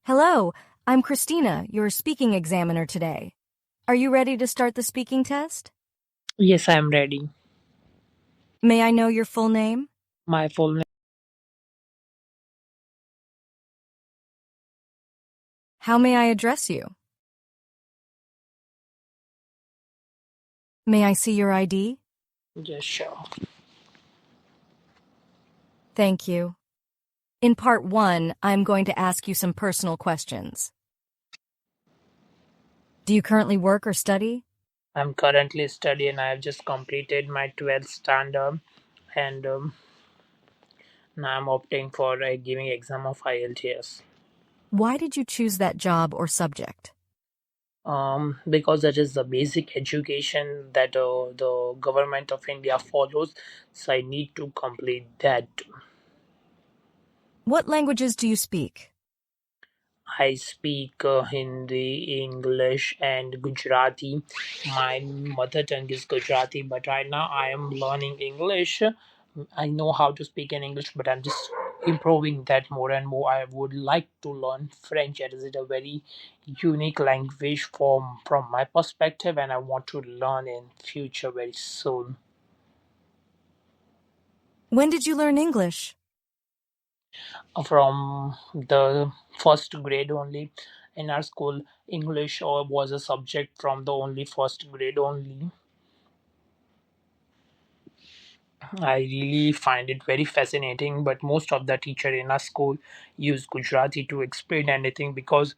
Hello, I'm Christina, your speaking examiner today. Are you ready to start the speaking test? Yes, I am ready. May I know your full name? My full name How may I address you? May I see your ID? yes, sure. Thank you. In part 1, I'm going to ask you some personal questions. Do you currently work or study? I'm currently studying. I have just completed my 12th standard, and now I'm opting for giving exam of IELTS. Why did you choose that job or subject? Because that is the basic education that the government of India follows, so I need to complete that. What languages do you speak? I speak Hindi, English, and Gujarati. My mother tongue is Gujarati, but right now I am learning English. I know how to speak in English, but I'm just improving that more and more. I would like to learn French. It is a very unique language from my perspective, and I want to learn in future very soon. When did you learn English? From the first grade only in our school, English was a subject from the only first grade only. I really find it very fascinating, but most of the teacher in our school use Gujarati to explain anything because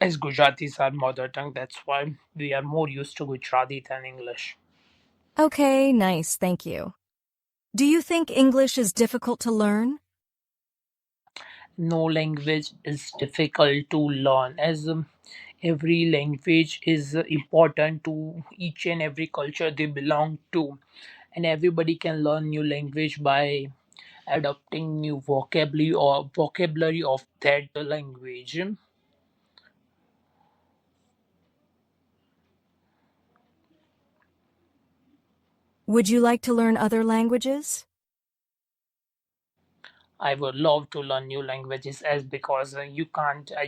as Gujarati is our mother tongue, that's why we are more used to Gujarati than English. Okay, nice, thank you. Do you think English is difficult to learn? No language is difficult to learn, as every language is important to each and every culture they belong to, and everybody can learn new language by adopting new vocabulary of that language. Would you like to learn other languages? I would love to learn new languages as because I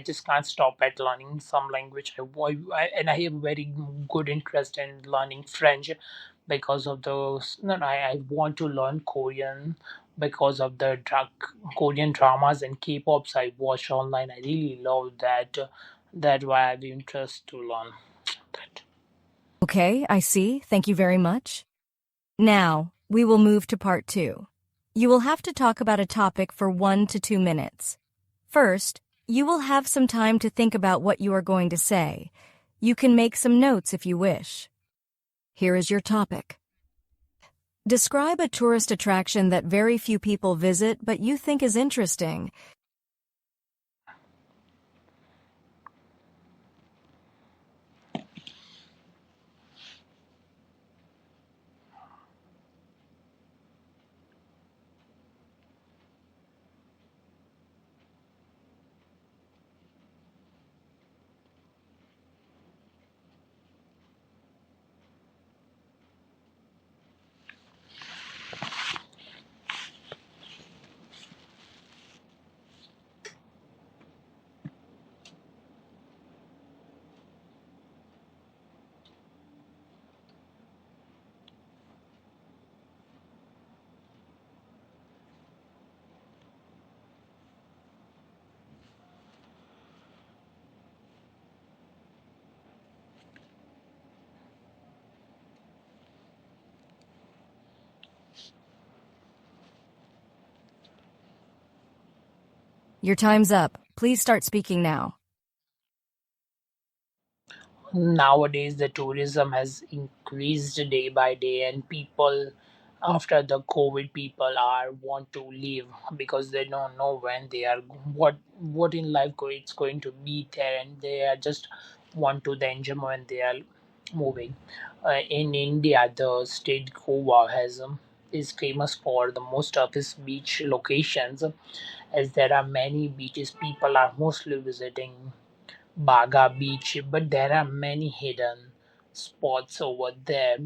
just can't stop at learning some language. And I have very good interest in learning French because of those. No, I want to learn Korean because of the Korean dramas and K-pops I watch online. I really love that. That's why I have interest to learn that. Okay, I see. Thank you very much. Now, we will move to part 2. You will have to talk about a topic for 1 to 2 minutes. First, you will have some time to think about what you are going to say. You can make some notes if you wish. Here is your topic. Describe a tourist attraction that very few people visit but you think is interesting. Your time's up. Please start speaking now. Nowadays the tourism has increased day by day, and people after the COVID people are want to leave because they don't know when they are what in life it's going to be there, and they are just want to the enjoy when they are moving. In India, the state Goa has is famous for the most of its beach locations, as there are many beaches people are mostly visiting Baga Beach, but there are many hidden spots over there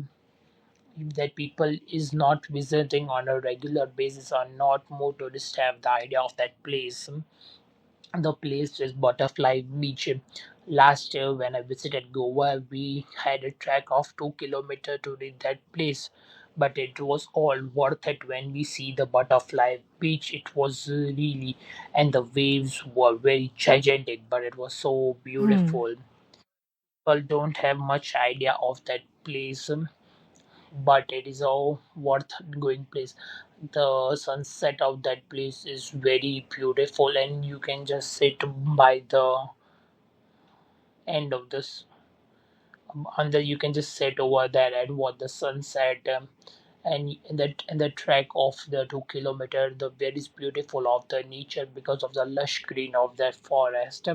that people is not visiting on a regular basis, or not more tourists have the idea of that place. The place is Butterfly Beach. Last year, when I visited Goa, we had a trek of 2 kilometers to reach that place, but it was all worth it when we see the Butterfly Beach. It was really, and the waves were very gigantic, but it was so Hmm. beautiful. People don't have much idea of that place, but it is a worth going place. The sunset of that place is very beautiful, and you can just sit by the end of this under you can just sit over there and watch the sunset, and the trek of the 2 kilometer, the very beautiful of the nature because of the lush green of that forest.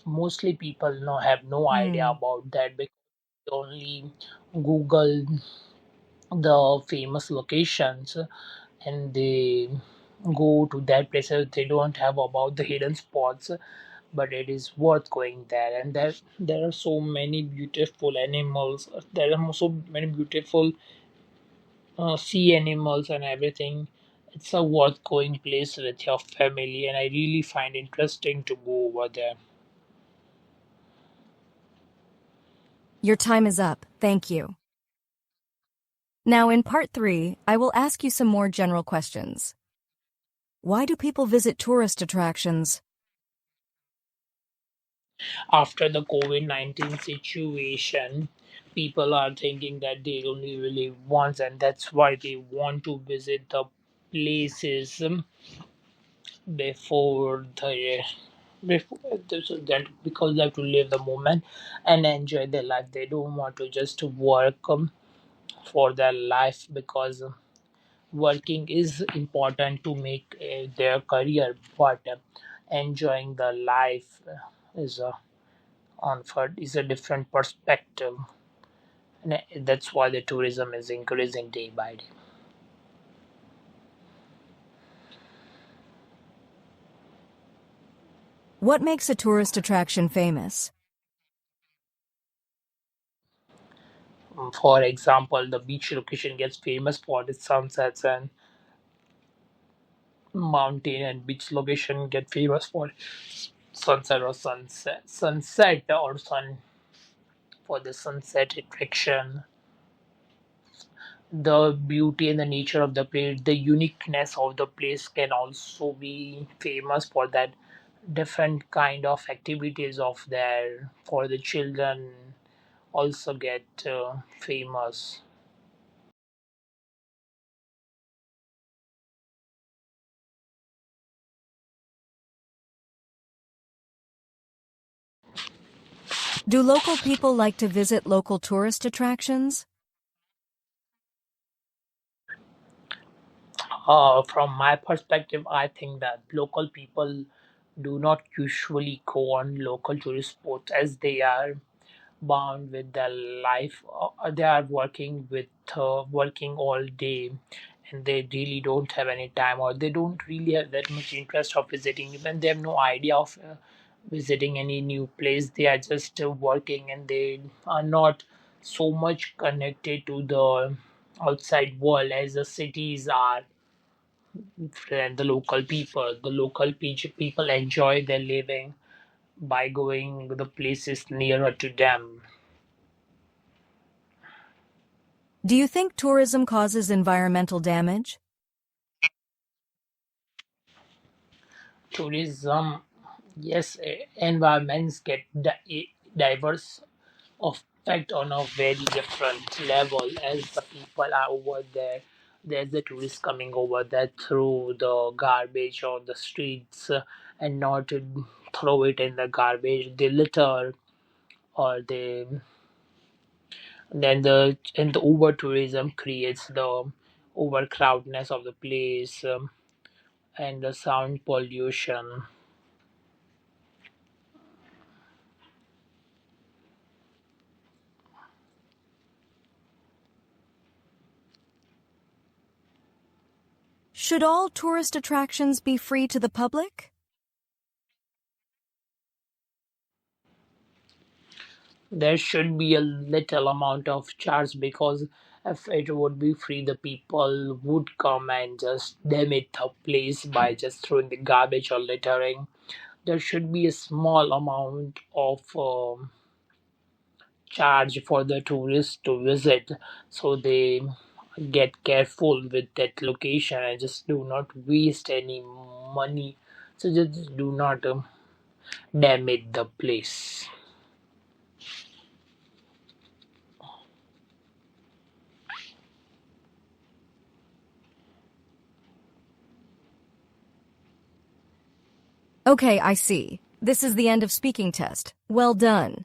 Mostly people have no idea Hmm. about that because they only Google the famous locations and they go to that places. They don't have about the hidden spots, but it is worth going there. And there are so many beautiful animals. There are so many beautiful sea animals and everything. It's a worth going place with your family, and I really find interesting to go over there. Your time is up. Thank you. Now, in part 3, I will ask you some more general questions. Why do people visit tourist attractions? After the COVID-19 situation, people are thinking that they only really want, and that's why they want to visit the places before the before so that because they have to live the moment and enjoy their life. They don't want to just work for their life because working is important to make their career, but enjoying the life is a is a different perspective, and that's why the tourism is increasing day by day. What makes a tourist attraction famous? For example, the beach location gets famous for its sunsets, and mountain and beach location get famous for sunset or sunset or sun for the sunset attraction. The beauty and the nature of the place, the uniqueness of the place can also be famous for that. Different kind of activities of there for the children also get famous. Do local people like to visit local tourist attractions? From my perspective, I think that local people do not usually go on local tourist spots as they are bound with their life. They are working all day, and they really don't have any time, or they don't really have that much interest of visiting. Even they have no idea of visiting any new place. They are just working, and they are not so much connected to the outside world as the cities are. And the local people, people enjoy their living by going the places nearer to them. Do you think tourism causes environmental damage? Tourism, yes, environments get diverse effect on a very different level as the people are over there. There's the tourists coming over there through the garbage on the streets, and not to throw it in the garbage. They litter, or they then the over tourism creates the overcrowdedness of the place, and the sound pollution. Should all tourist attractions be free to the public? There should be a little amount of charge because if it would be free, the people would come and just damage the place by just throwing the garbage or littering. there should be a small amount of charge for the tourists to visit, so they get careful with that location and just do not waste any money, so just do not damage the place. Okay, I see. This is the end of speaking test. Well done.